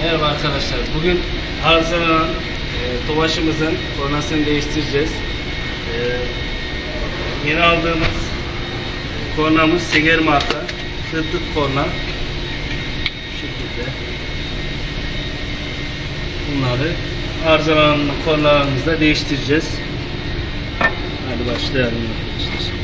Merhaba arkadaşlar. Bugün arızalanan Tofaş'ımızın kornasını değiştireceğiz. Yeni aldığımız kornamız Seger marka. Tırtık korna. Bu şekilde. Bunları arızalanan kornalarımızda değiştireceğiz. Hadi başlayalım arkadaşlar.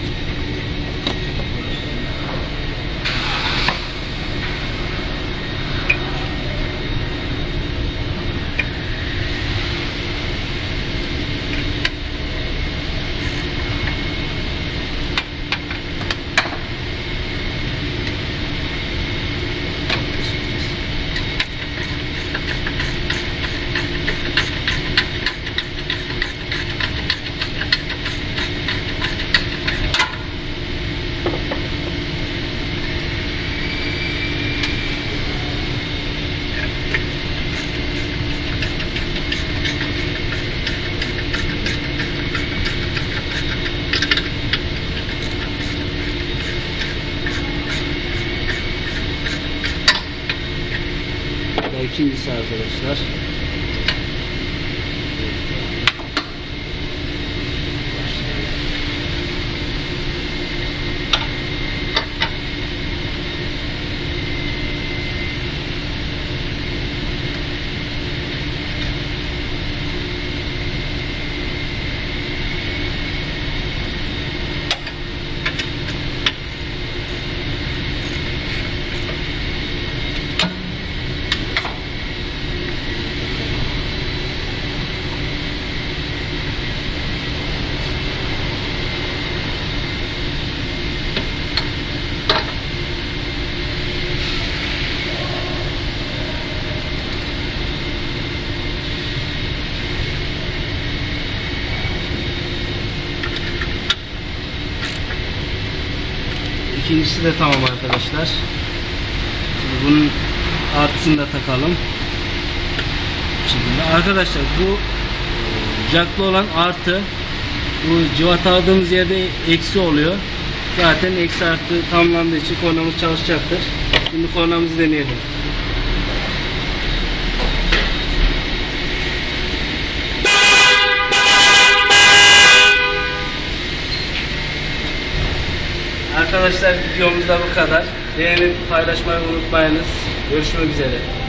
İkincisi arkadaşlar. İkincisi de tamam arkadaşlar. Şimdi bunun artısını da takalım. Şimdi arkadaşlar bu jacklı olan artı, bu cıvata aldığımız yerde eksi oluyor. Zaten eksi artı tamamlandığı için kornamız çalışacaktır. Şimdi kornamızı deneyelim. Arkadaşlar videomuzda bu kadar. Beğenip paylaşmayı unutmayınız. Görüşmek üzere.